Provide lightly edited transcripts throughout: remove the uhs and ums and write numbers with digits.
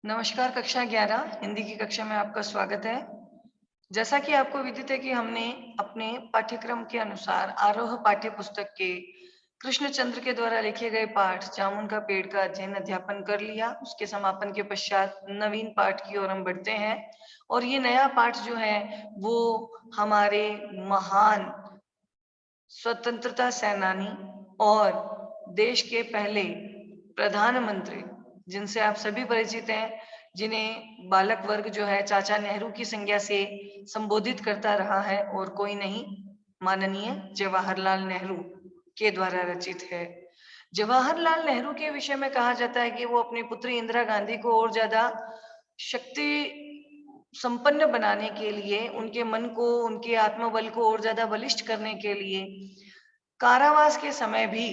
नमस्कार। कक्षा 11 हिंदी की कक्षा में आपका स्वागत है। जैसा कि आपको विदित है कि हमने अपने पाठ्यक्रम के अनुसार आरोह पाठ्य पुस्तक के कृष्णचंद्र के द्वारा लिखे गए पाठ जामुन का पेड़ का अध्ययन अध्यापन कर लिया। उसके समापन के पश्चात नवीन पाठ की ओर हम बढ़ते हैं और ये नया पाठ जो है वो हमारे महान स्वतंत्रता सेनानी और देश के पहले प्रधानमंत्री, जिनसे आप सभी परिचित हैं, जिन्हें बालक वर्ग जो है चाचा नेहरू की संज्ञा से संबोधित करता रहा है और कोई नहीं, माननीय जवाहरलाल नेहरू के द्वारा रचित है। जवाहरलाल नेहरू के विषय में कहा जाता है कि वो अपनी पुत्री इंदिरा गांधी को और ज्यादा शक्ति संपन्न बनाने के लिए, उनके मन को, उनके आत्मबल को और ज्यादा बलिष्ठ करने के लिए कारावास के समय भी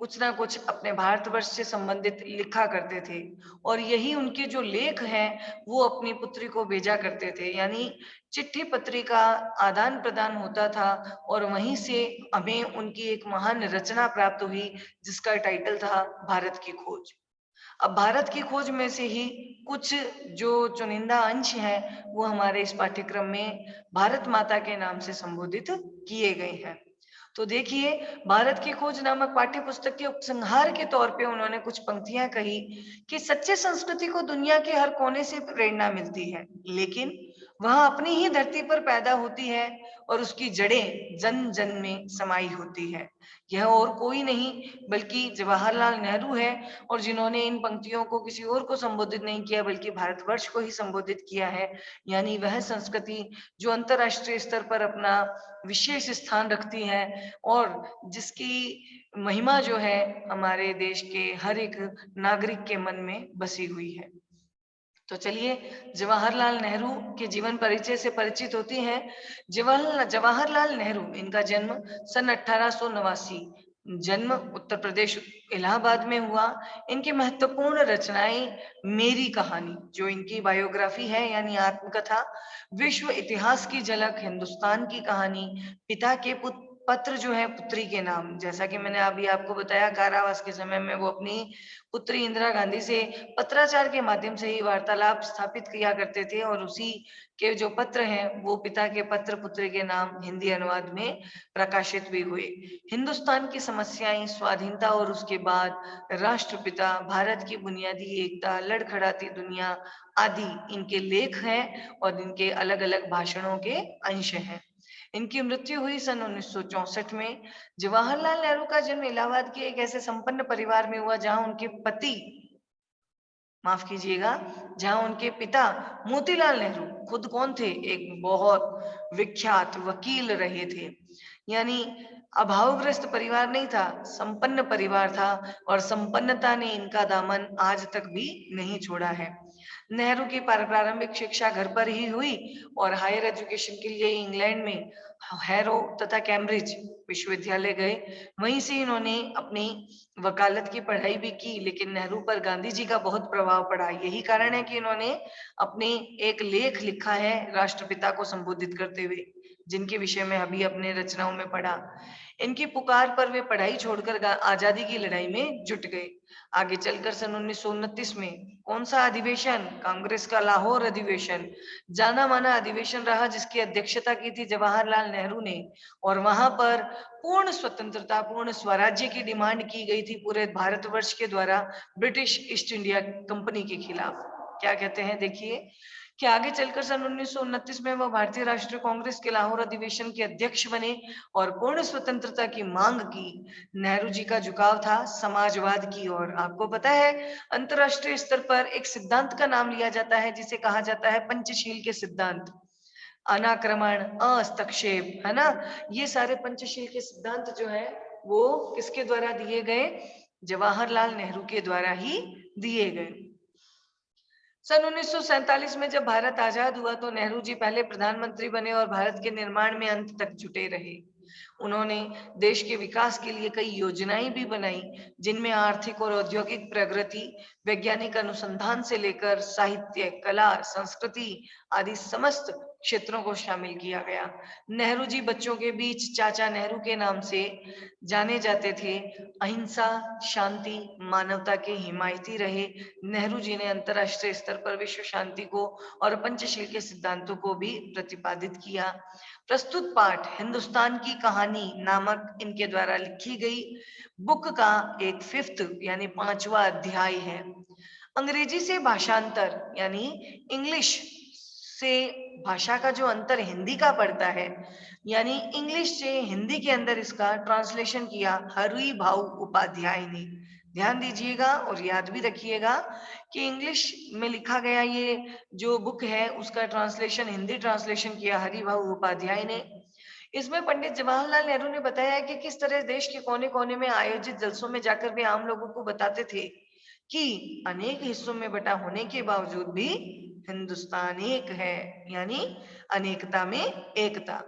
कुछ ना कुछ अपने भारतवर्ष से संबंधित लिखा करते थे और यही उनके जो लेख हैं वो अपनी पुत्री को भेजा करते थे। यानी चिट्ठी पत्री का आदान प्रदान होता था और वहीं से हमें उनकी एक महान रचना प्राप्त हुई जिसका टाइटल था भारत की खोज। अब भारत की खोज में से ही कुछ जो चुनिंदा अंश हैं वो हमारे इस पाठ्यक्रम में भारत माता के नाम से संबोधित किए गए हैं। तो देखिए, भारत की खोज नामक पाठ्य पुस्तक के उपसंहार के तौर पे उन्होंने कुछ पंक्तियां कही कि सच्चे संस्कृति को दुनिया के हर कोने से प्रेरणा मिलती है, लेकिन वह अपनी ही धरती पर पैदा होती है और उसकी जड़ें जन जन में समाई होती है। यह और कोई नहीं बल्कि जवाहरलाल नेहरू है, और जिन्होंने इन पंक्तियों को किसी और को संबोधित नहीं किया बल्कि भारतवर्ष को ही संबोधित किया है। यानी वह संस्कृति जो अंतरराष्ट्रीय स्तर पर अपना विशेष स्थान रखती है और जिसकी महिमा जो है हमारे देश के हर एक नागरिक के मन में बसी हुई है। तो चलिए जवाहरलाल नेहरू के जीवन परिचय से परिचित होती हैं। जवाहरलाल नेहरू, इनका जन्म सन 1889, जन्म उत्तर प्रदेश इलाहाबाद में हुआ। इनकी महत्वपूर्ण रचनाएं मेरी कहानी, जो इनकी बायोग्राफी है यानी आत्मकथा, विश्व इतिहास की झलक, हिंदुस्तान की कहानी, पिता के पत्र जो है पुत्री के नाम, जैसा कि मैंने अभी आपको बताया कारावास के समय में वो अपनी पुत्री इंदिरा गांधी से पत्राचार के माध्यम से ही वार्तालाप स्थापित किया करते थे और उसी के जो पत्र हैं वो पिता के पत्र पुत्री के नाम हिंदी अनुवाद में प्रकाशित भी हुए। हिंदुस्तान की समस्याएं, स्वाधीनता और उसके बाद, राष्ट्रपिता, भारत की बुनियादी एकता, लड़खड़ाती दुनिया आदि इनके लेख हैं और इनके अलग अलग भाषणों के अंश हैं। इनकी मृत्यु हुई सन 1964 में। जवाहरलाल नेहरू का जन्म इलाहाबाद के एक ऐसे संपन्न परिवार में हुआ जहां उनके पति, माफ कीजिएगा, जहां उनके पिता मोतीलाल नेहरू खुद कौन थे, एक बहुत विख्यात वकील रहे थे। यानी अभावग्रस्त परिवार नहीं था, संपन्न परिवार था और संपन्नता ने इनका दामन आज तक भी नहीं छोड़ा है। नेहरू की प्रारंभिक शिक्षा घर पर ही हुई और हायर एजुकेशन के लिए इंग्लैंड में हैरो तथा कैम्ब्रिज विश्वविद्यालय गए। वहीं से इन्होंने अपनी वकालत की पढ़ाई भी की, लेकिन नेहरू पर गांधी जी का बहुत प्रभाव पड़ा। यही कारण है कि इन्होंने अपने एक लेख लिखा है राष्ट्रपिता को संबोधित करते हुए, जिनके विषय में अभी अपने रचनाओं में पढ़ा। इनकी पुकार पर वे पढ़ाई छोड़कर आजादी की लड़ाई में जुट गए। आगे चलकर सन 1929 में कौन सा अधिवेशन, कांग्रेस का लाहौर अधिवेशन, जाना माना अधिवेशन रहा जिसकी अध्यक्षता की थी जवाहरलाल नेहरू ने, और वहां पर पूर्ण स्वतंत्रता, पूर्ण स्वराज्य की डिमांड की गई थी पूरे भारतवर्ष के द्वारा ब्रिटिश ईस्ट इंडिया कंपनी के खिलाफ। क्या कहते हैं देखिए कि आगे चलकर सन 1929 में वह भारतीय राष्ट्रीय कांग्रेस के लाहौर अधिवेशन के अध्यक्ष बने और पूर्ण स्वतंत्रता की मांग की। नेहरू जी का झुकाव था समाजवाद की ओर। आपको पता है अंतरराष्ट्रीय स्तर पर एक सिद्धांत का नाम लिया जाता है जिसे कहा जाता है पंचशील के सिद्धांत, अनाक्रमण, हस्तक्षेप, है ना। ये सारे पंचशील के सिद्धांत जो है वो किसके द्वारा दिए गए, जवाहरलाल नेहरू के द्वारा ही दिए गए। सन 1947 में जब भारत आजाद हुआ तो नेहरू जी पहले प्रधानमंत्री बने और भारत के निर्माण में अंत तक जुटे रहे। उन्होंने देश के विकास के लिए कई योजनाएं भी बनाई, जिनमें आर्थिक और औद्योगिक प्रगति, वैज्ञानिक अनुसंधान से लेकर साहित्य, कला, संस्कृति आदि समस्त क्षेत्रों को शामिल किया गया। नेहरू जी बच्चों के बीच चाचा नेहरू के नाम से जाने जाते थे। अहिंसा, शांति, मानवता के हिमायती रहे। नेहरू जी ने अंतरराष्ट्रीय स्तर पर विश्व शांति को और पंचशील के सिद्धांतों को भी प्रतिपादित किया। प्रस्तुत पाठ हिंदुस्तान की कहानी नामक इनके द्वारा लिखी गई बुक का एक 5th यानी 5वां अध्याय है। अंग्रेजी से भाषांतर यानी इंग्लिश से भाषा का जो अंतर हिंदी का पड़ता है, यानी इंग्लिश से हिंदी के अंदर इसका ट्रांसलेशन किया हरि भाऊ उपाध्याय ने। ध्यान दीजिएगा और याद भी रखिएगा कि इंग्लिश में लिखा गया ये जो बुक है उसका ट्रांसलेशन हिंदी ट्रांसलेशन किया हरि भाऊ उपाध्याय ने। इसमें पंडित जवाहरलाल नेहरू ने बताया कि किस तरह देश के कोने कोने में आयोजित जलसों में जाकर वे आम लोगों को बताते थे कि अनेक हिस्सों में बटा होने के बावजूद भी हिंदुस्तान एक है, यानी अनेकता में एकता।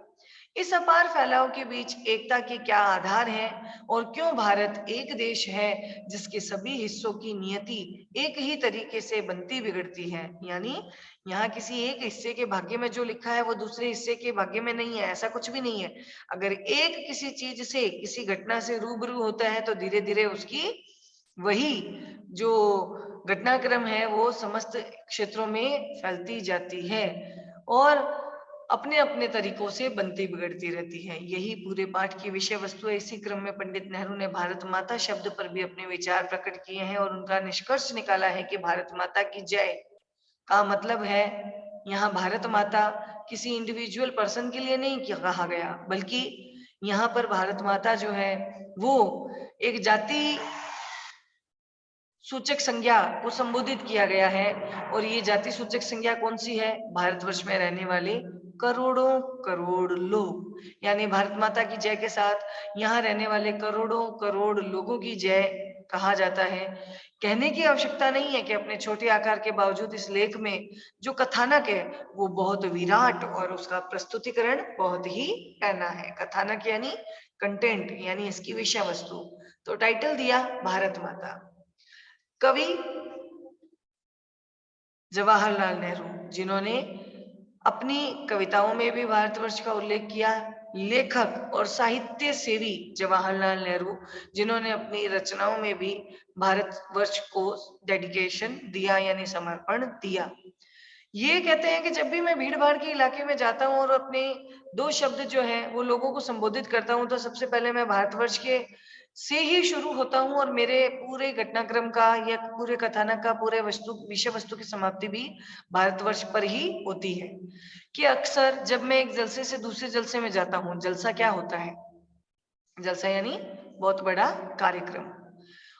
इस अपार फैलाव के बीच एकता के क्या आधार हैं और क्यों भारत एक देश है जिसके सभी हिस्सों की नियति एक ही तरीके से बनती बिगड़ती है, यानी यहाँ किसी एक हिस्से के भाग्य में जो लिखा है वो दूसरे हिस्से के भाग्य में नहीं है, ऐसा कुछ भी नहीं है। अगर एक किसी चीज से किसी घटना से रूबरू होता है तो धीरे धीरे उसकी वही जो घटनाक्रम है वो समस्त क्षेत्रों में फैलती जाती है और अपने अपने तरीकों से बनती बिगड़ती रहती है। यही पूरे पाठ की विषय वस्तु है। इसी क्रम में पंडित नेहरू ने भारत माता शब्द पर भी अपने विचार प्रकट किए हैं और उनका निष्कर्ष निकाला है कि भारत माता की जय का मतलब है, यहाँ भारत माता किसी इंडिविजुअल पर्सन के लिए नहीं कहा गया, बल्कि यहाँ पर भारत माता जो है वो एक जाति सूचक संज्ञा को संबोधित किया गया है। और ये जाति सूचक संज्ञा कौन सी है? भारतवर्ष में रहने वाले करोड़ों करोड़ लोग, यानी भारत माता की जय के साथ यहाँ रहने वाले करोड़ों करोड़ लोगों की जय कहा जाता है। कहने की आवश्यकता नहीं है कि अपने छोटे आकार के बावजूद इस लेख में जो कथानक है वो बहुत विराट और उसका प्रस्तुतिकरण बहुत ही पैना है। कथानक यानी कंटेंट, यानी इसकी विषय वस्तु। तो टाइटल दिया भारत माता। कवि जवाहरलाल नेहरू, जिन्होंने अपनी कविताओं में भी भारतवर्ष का उल्लेख किया। लेखक और साहित्य सेवी जवाहरलाल नेहरू, जिन्होंने अपनी रचनाओं में भी भारतवर्ष को डेडिकेशन दिया यानी समर्पण दिया। ये कहते हैं कि जब भी मैं भीड़ भाड़ के इलाके में जाता हूँ और अपने 2 शब्द जो है वो लोगों को संबोधित करता हूँ तो सबसे पहले मैं भारतवर्ष के से ही शुरू होता हूँ और मेरे पूरे घटनाक्रम का या पूरे कथानक का पूरे विषय वस्तु की समाप्ति भी भारतवर्ष पर ही होती है। कि अक्सर जब मैं एक जलसे से दूसरे जलसे में जाता हूँ, जलसा क्या होता है? जलसा यानी बहुत बड़ा कार्यक्रम,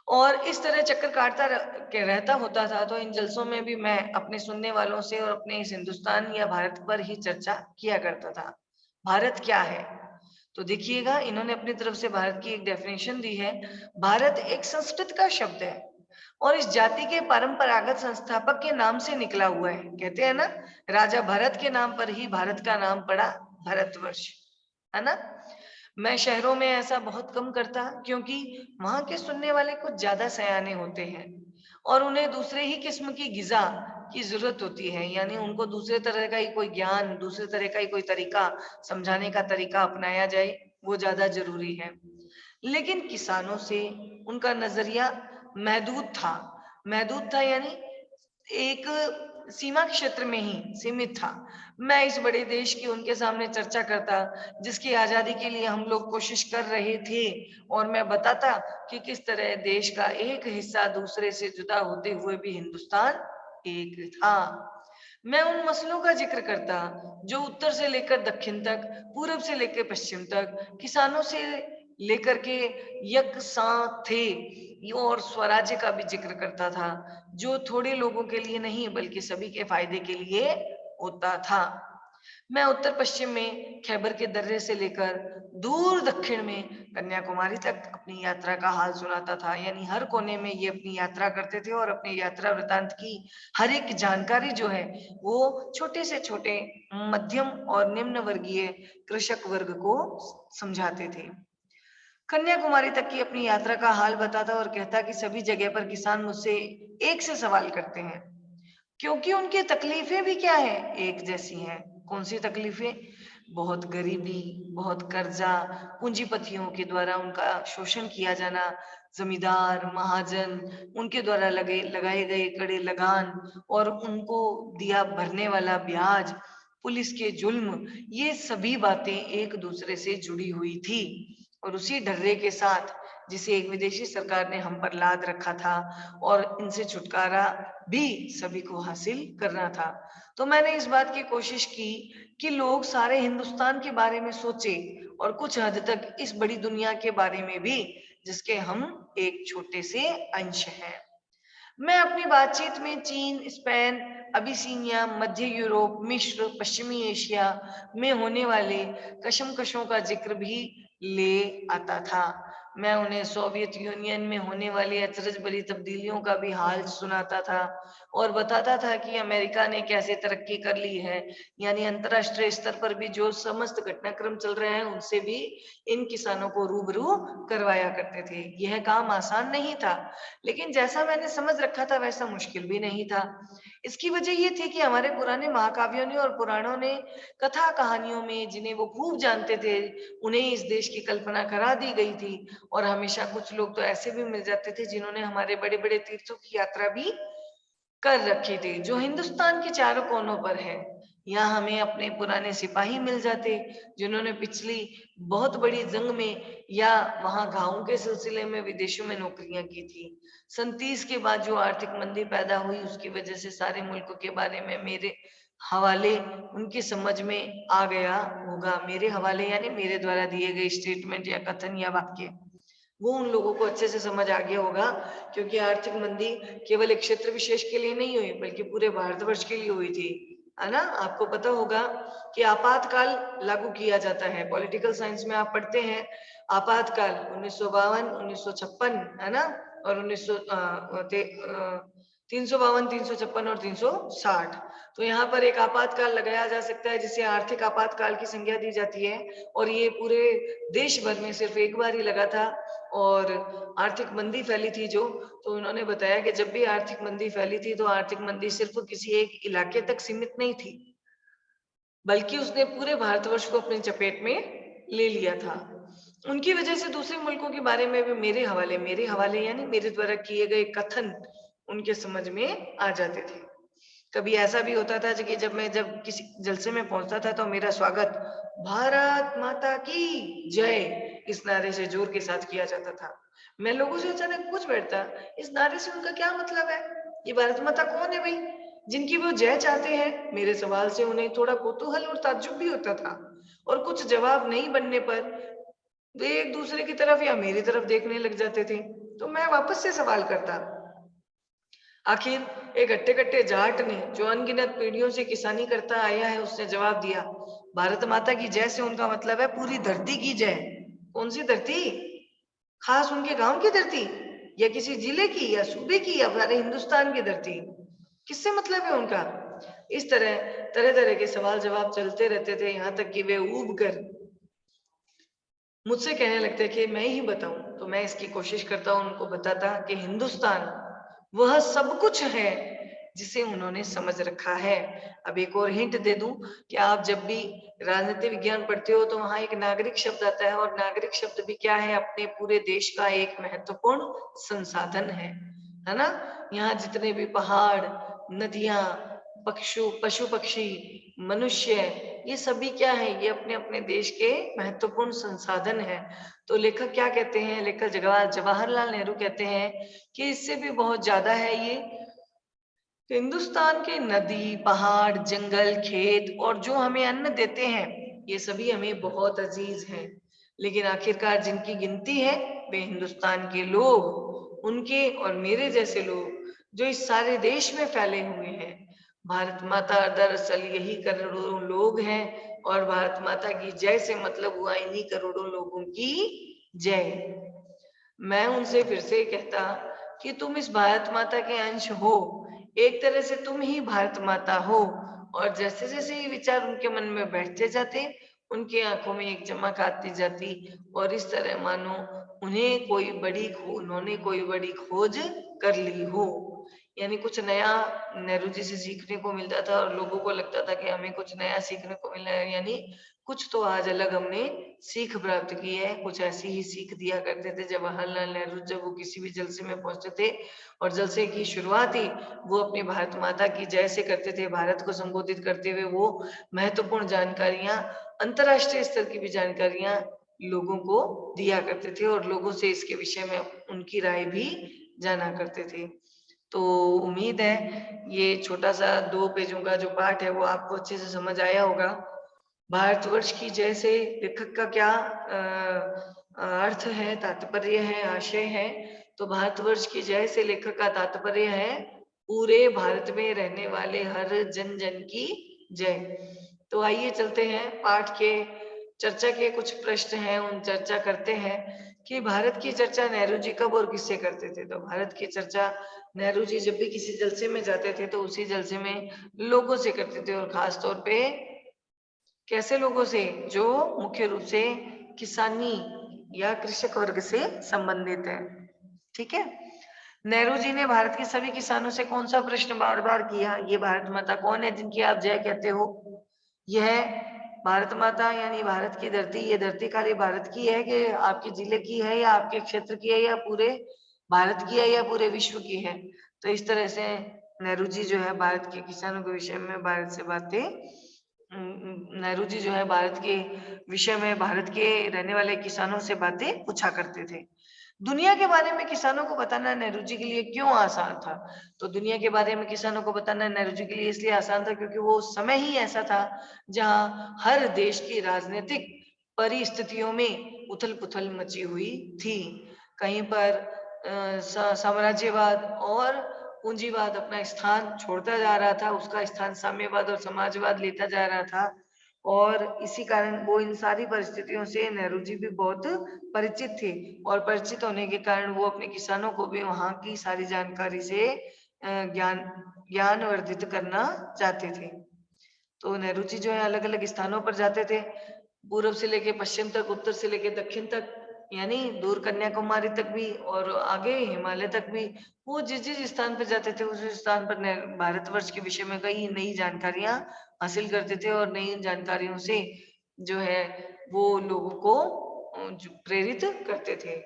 और इस तरह चक्कर काटता रहता होता था। तो इन जलसों में भी मैं अपने सुनने वालों से और अपने इस हिंदुस्तान या भारत पर ही चर्चा किया करता था। भारत क्या है? तो देखिएगा, इन्होंने अपनी तरफ से भारत की एक डेफिनेशन दी है। भारत एक संस्कृत का शब्द है और इस जाति के परंपरागत संस्थापक के नाम से निकला हुआ है। कहते हैं ना, राजा भरत के नाम पर ही भारत का नाम पड़ा भारतवर्ष, है ना। मैं शहरों में ऐसा बहुत कम करता क्योंकि वहां के सुनने वाले कुछ ज्यादा सयाने होते हैं और उन्हें दूसरे ही किस्म की गिजा की जरूरत होती है, यानी उनको दूसरे तरह का ही कोई ज्ञान, दूसरे तरह का ही कोई तरीका, समझाने का तरीका अपनाया जाए, वो ज्यादा जरूरी है। लेकिन किसानों से उनका नजरिया महदूद था यानी एक सीमा क्षेत्र में ही सीमित था। मैं इस बड़े देश की उनके सामने चर्चा करता जिसकी आजादी के लिए हम लोग कोशिश कर रहे थे, और मैं बताता कि किस तरह देश का एक हिस्सा दूसरे से जुदा होते हुए भी हिंदुस्तान एक था। मैं उन मसलों का जिक्र करता जो उत्तर से लेकर दक्षिण तक, पूरब से लेकर पश्चिम तक, किसानों से लेकर के यकसां थे, और स्वराज्य का भी जिक्र करता था जो थोड़े लोगों के लिए नहीं बल्कि सभी के फायदे के लिए होता था। मैं उत्तर पश्चिम में खैबर के दर्रे से लेकर दूर दक्षिण में कन्याकुमारी तक अपनी यात्रा का हाल सुनाता था, यानी हर कोने में ये अपनी यात्रा करते थे और अपनी यात्रा वृतांत की हर एक जानकारी जो है वो छोटे से छोटे, मध्यम और निम्न वर्गीय कृषक वर्ग को समझाते थे। कन्याकुमारी तक की अपनी यात्रा का हाल बताता और कहता कि सभी जगह पर किसान मुझसे एक से सवाल करते हैं, क्योंकि उनकी तकलीफें भी क्या है, एक जैसी हैं। कौन सी तकलीफें? बहुत गरीबी, बहुत कर्जा, पूंजीपतियों के द्वारा उनका शोषण किया जाना, जमींदार, महाजन, उनके द्वारा लगाए गए कड़े लगान और उनको दिया भरने वाला ब्याज, पुलिस के जुल्म, ये सभी बातें एक दूसरे से जुड़ी हुई थी। और उसी ढर्रे के साथ जिसे एक विदेशी सरकार ने हम पर लाद रखा था और इनसे छुटकारा भी सभी को हासिल करना था। तो मैंने इस बात की कोशिश की कि लोग सारे हिंदुस्तान के बारे में सोचे और कुछ हद तक इस बड़ी दुनिया के बारे में भी, जिसके हम एक छोटे से अंश हैं। मैं अपनी बातचीत में चीन, स्पेन, अबिसीनिया, मध्य यूरोप, मिस्र, पश्चिमी एशिया में होने वाले कशमकशों का जिक्र भी ले आता था। मैं उन्हें सोवियत यूनियन में होने वाली अचरज भरी तब्दीलियों का भी हाल सुनाता था और बताता था कि अमेरिका ने कैसे तरक्की कर ली है। यानी अंतरराष्ट्रीय स्तर पर भी जो समस्त घटनाक्रम चल रहे हैं उनसे भी इन किसानों को रूबरू करवाया करते थे। यह काम आसान नहीं था, लेकिन जैसा मैंने समझ रखा था वैसा मुश्किल भी नहीं था। इसकी वजह ये थी कि हमारे पुराने महाकाव्यों ने और पुराणों ने कथा कहानियों में, जिन्हें वो खूब जानते थे, उन्हें इस देश की कल्पना करा दी गई थी। और हमेशा कुछ लोग तो ऐसे भी मिल जाते थे जिन्होंने हमारे बड़े बड़े तीर्थों की यात्रा भी कर रखी थी, जो हिंदुस्तान के चारों कोनों पर है। यहाँ हमें अपने पुराने सिपाही मिल जाते जिन्होंने पिछली बहुत बड़ी जंग में या वहां घावों के सिलसिले में विदेशों में नौकरियां की थी। सन 30 के बाद जो आर्थिक मंदी पैदा हुई उसकी वजह से सारे मुल्क के बारे में मेरे हवाले उनकी समझ में आ गया होगा। मेरे हवाले यानी मेरे द्वारा दिए गए स्टेटमेंट या कथन या वाक्य, वो उन लोगों को अच्छे से समझ आ गया होगा, क्योंकि आर्थिक मंदी केवल एक क्षेत्र विशेष के लिए नहीं हुई बल्कि पूरे भारतवर्ष के लिए हुई थी, है ना। आपको पता होगा कि आपातकाल लागू किया जाता है, पॉलिटिकल साइंस में आप पढ़ते हैं आपातकाल 1952, 1956, है ना, और 352, 356 और 360। तो यहाँ पर एक आपातकाल लगाया जा सकता है जिसे आर्थिक आपातकाल की संज्ञा दी जाती है, और ये पूरे देश भर में सिर्फ एक बार ही लगा था। और आर्थिक मंदी फैली थी जो, तो उन्होंने बताया कि जब भी आर्थिक मंदी फैली थी तो आर्थिक मंदी सिर्फ किसी एक इलाके तक सीमित नहीं थी, बल्कि उसने पूरे भारतवर्ष को अपनी चपेट में ले लिया था। उनकी वजह से दूसरे मुल्कों के बारे में भी मेरे हवाले यानी मेरे द्वारा किए गए कथन उनके समझ में आ जाते थे। कभी ऐसा भी होता था कि जब किसी जलसे में पहुंचता था तो मेरा स्वागत भारत माता की जय इस नारे से जोर के साथ किया जाता था। मैं लोगों से अचानक पूछ बैठता, इस नारे से उनका क्या मतलब है? ये भारत माता कौन है भाई जिनकी वो जय चाहते हैं? मेरे सवाल से उन्हें थोड़ा कौतूहल और ताज्जुब भी होता था, और कुछ जवाब नहीं बनने पर वे एक दूसरे की तरफ या मेरी तरफ देखने लग जाते थे। तो मैं वापस से सवाल करता। आखिर एक हट्टे कट्टे जाट ने, जो अनगिनत पीढ़ियों से किसानी करता आया है, उसने जवाब दिया, भारत माता की जय से उनका मतलब है पूरी धरती की जय। कौन सी धरती? खास उनके गांव की धरती, या किसी जिले की, या सूबे की, या सारे हिंदुस्तान की धरती? किससे मतलब है उनका? इस तरह तरह तरह के सवाल जवाब चलते रहते थे, यहाँ तक कि वे ऊब कर मुझसे कहने लगते कि मैं ही बताऊं। तो मैं इसकी कोशिश करता हूं उनको बताता कि हिंदुस्तान वह सब कुछ है जिसे उन्होंने समझ रखा है। अब एक और हिंट दे दूं कि आप जब भी राजनीति विज्ञान पढ़ते हो तो वहां एक नागरिक शब्द आता है, और नागरिक शब्द भी क्या है? अपने पूरे देश का एक महत्वपूर्ण संसाधन है ना। यहाँ जितने भी पहाड़, नदियां, पशु पक्षी, मनुष्य, ये सभी क्या है? ये अपने अपने देश के महत्वपूर्ण संसाधन है। तो लेखक क्या कहते हैं? लेखक जवाहरलाल नेहरू कहते हैं कि इससे भी बहुत ज्यादा है। ये हिंदुस्तान के नदी, पहाड़, जंगल, खेत और जो हमें अन्न देते हैं, ये सभी हमें बहुत अजीज हैं। लेकिन आखिरकार जिनकी गिनती है वे हिंदुस्तान के लोग, उनके और मेरे जैसे लोग जो इस सारे देश में फैले हुए हैं। भारत माता दरअसल यही करोड़ों लोग हैं, और भारत माता की जय से मतलब हुआ इन्हीं करोड़ों लोगों की जय। मैं उनसे फिर से कहता कि तुम इस भारत माता के अंश हो, एक तरह से तुम ही भारत माता हो। और जैसे जैसे ये विचार उनके मन में बैठते जाते, उनकी आंखों में एक चमक आती जाती, और इस तरह मानो उन्होंने कोई बड़ी खोज कर ली हो। यानी कुछ नया नेहरू जी से सीखने को मिलता था और लोगों को लगता था कि हमें कुछ नया सीखने को मिला है, यानी कुछ तो आज अलग हमने सीख प्राप्त की है। कुछ ऐसी ही सीख दिया करते थे जवाहरलाल नेहरू जब वो किसी भी जलसे में पहुंचते थे और जलसे की शुरुआत ही वो अपनी भारत माता की जय से करते थे। भारत को संबोधित करते हुए वो महत्वपूर्ण जानकारियां, अंतर्राष्ट्रीय स्तर की भी जानकारियां लोगों को दिया करते थे और लोगों से इसके विषय में उनकी राय भी जाना करते थे। तो उम्मीद है ये छोटा सा 2 पेजों का जो पाठ है वो आपको अच्छे से समझ आया होगा। भारतवर्ष की जय से लेखक का क्या अर्थ है, तात्पर्य है, आशय है। तो भारतवर्ष की जय से लेखक का तात्पर्य है पूरे भारत में रहने वाले हर जन जन की जय। तो आइए चलते हैं पाठ के चर्चा के कुछ प्रश्न हैं, उन चर्चा करते हैं कि भारत की चर्चा नेहरू जी कब और किससे करते थे। तो भारत की चर्चा नेहरू जी जब भी किसी जलसे में जाते थे तो उसी जलसे में लोगों से करते थे और खास तौर पे कैसे लोगों से, जो मुख्य रूप से किसानी या कृषक वर्ग से संबंधित है। ठीक है। नेहरू जी ने भारत के सभी किसानों से कौन सा प्रश्न बार बार किया? ये भारत माता कौन है जिनकी आप जय कहते हो? यह भारत माता यानी भारत की धरती, ये धरती खाली भारत की है कि आपके जिले की है या आपके क्षेत्र की है या पूरे भारत की है या पूरे विश्व की है? तो इस तरह से नेहरू जी जो है भारत के किसानों के विषय में भारत से बातें नेहरू जी जो है भारत के विषय में भारत के रहने वाले किसानों से बातें पूछा करते थे। दुनिया के बारे में किसानों को बताना नेहरू जी के लिए क्यों आसान था? तो दुनिया के बारे में किसानों को बताना नेहरू जी के लिए इसलिए आसान था क्योंकि वो समय ही ऐसा था जहां हर देश की राजनीतिक परिस्थितियों में उथल-पुथल मची हुई थी। कहीं पर साम्राज्यवाद और पूंजीवाद अपना स्थान छोड़ता जा रहा था, उसका स्थान साम्यवाद और समाजवाद लेता जा रहा था और इसी कारण वो इन सारी परिस्थितियों से नेहरू जी भी बहुत परिचित थे और परिचित होने के कारण वो अपने किसानों को भी वहाँ की सारी जानकारी से ज्ञान ज्ञान वर्धित करना चाहते थे। तो नेहरू जी जो है अलग-अलग स्थानों पर जाते थे, पूर्व से लेके पश्चिम तक, उत्तर से लेके दक्षिण तक, यानी दूर कन्याकुमारी तक भी और आगे हिमालय तक भी। वो जिस-जिस स्थान पर जाते थे, उस स्थान पर ने भारतवर्ष के विषय में कई नई जानकारियाँ हासिल करते थे और नई जानकारियों से जो है वो लोगों को जो प्रेरित करते थे।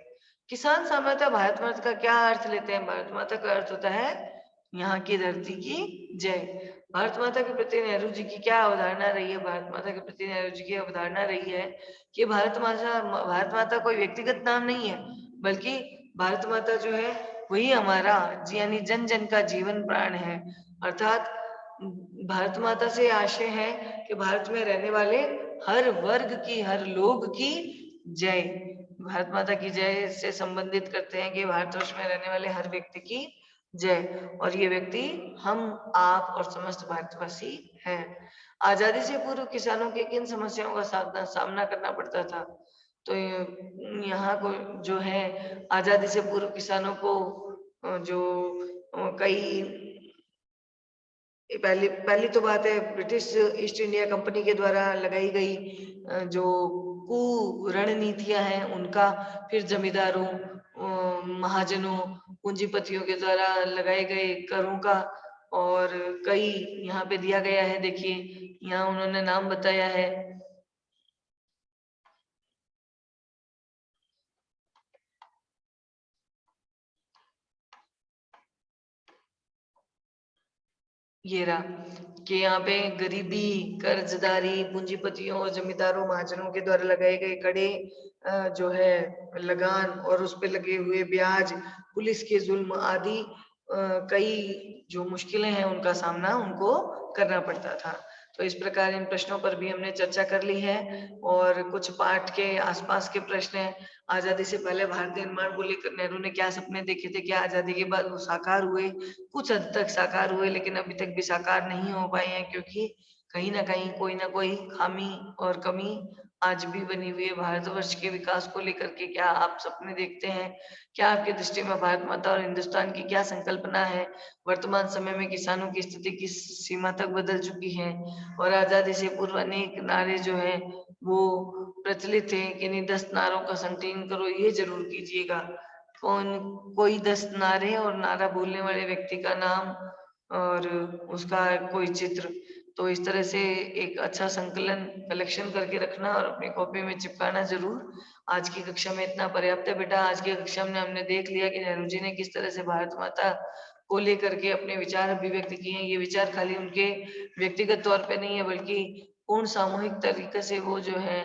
किसान सामान्यतः भारत माता का क्या अर्थ लेते हैं? भारत माता का अर्थ होता है यहाँ की धरती की जय। भारत माता के प्रति नेहरू जी की क्या अवधारणा रही है? भारत माता के प्रति नेहरू जी की अवधारणा रही है कि भारत माता कोई व्यक्तिगत नाम नहीं है, बल्कि भारत माता जो है वही हमारा यानी जन जन का जीवन प्राण है। अर्थात भारत माता से आशय है कि भारत में रहने वाले हर वर्ग की, हर लोग की जय। भारत माता की जय से संबंधित करते हैं कि भारतवर्ष में रहने वाले हर व्यक्ति की जय, और ये व्यक्ति हम, आप और समस्त भारतवासी हैं। आजादी से पूर्व किसानों के किन समस्याओं का सामना करना पड़ता था? तो यहाँ को जो है आजादी से पूर्व किसानों को जो कई पहली पहली तो बात है ब्रिटिश ईस्ट इंडिया कंपनी के द्वारा लगाई गई जो रणनीतियां हैं उनका, फिर जमींदारों, महाजनों, पूंजीपतियों के द्वारा लगाए गए करों का, और कई यहाँ पे दिया गया है, देखिए यहाँ उन्होंने नाम बताया है। ये रहा कि यहाँ पे गरीबी, कर्जदारी, पूंजीपतियों और जमींदारों, महाजनों के द्वारा लगाए गए कड़े जो है लगान और उस पे लगे हुए ब्याज, पुलिस के जुल्म आदि कई जो मुश्किलें हैं उनका सामना उनको करना पड़ता था। तो इस प्रकार इन प्रश्नों पर भी हमने चर्चा कर ली है और कुछ पाठ के आसपास के प्रश्न हैं। आजादी से पहले भारतीय निर्माण को लेकर नेहरू ने क्या सपने देखे थे, क्या आजादी के बाद वो साकार हुए? कुछ हद तक साकार हुए लेकिन अभी तक भी साकार नहीं हो पाए हैं, क्योंकि कहीं ना कहीं कोई ना कोई खामी और कमी आज भी बनी हुई है। भारतवर्ष के विकास को लेकर के क्या आप सपने देखते हैं? क्या आपकी दृष्टि में भारत माता और हिंदुस्तान की क्या संकल्पना है? वर्तमान समय में किसानों की स्थिति किस सीमा तक बदल चुकी है? और आजादी से पूर्व अनेक नारे जो है वो प्रचलित थे कि नहीं 10 नारों का संकलन करो, ये जरूर कीजिएगा। कौन कोई 10 नारे और नारा बोलने वाले व्यक्ति का नाम और उसका कोई चित्र। तो इस तरह से एक अच्छा संकलन कलेक्शन करके रखना और अपनी कॉपी में चिपकाना ज़रूर। आज की कक्षा में इतना पर्याप्त है बेटा। आज की कक्षा में हमने देख लिया कि नेहरू जी ने किस तरह से भारत माता को लेकर के अपने विचार अभिव्यक्त किए हैं। ये विचार खाली उनके व्यक्तिगत तौर पे नहीं है, बल्कि पूर्ण सामूहिक तरीके से वो जो है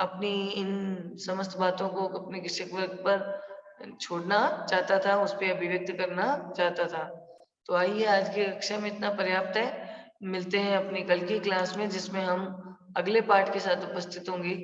अपनी इन समस्त बातों को अपने किसी वर्ग पर छोड़ना चाहता था, उस पे अभिव्यक्त करना चाहता था। तो आइए आज की कक्षा में इतना पर्याप्त है। मिलते हैं अपनी कल की क्लास में, जिसमें हम अगले पाठ के साथ उपस्थित होंगे।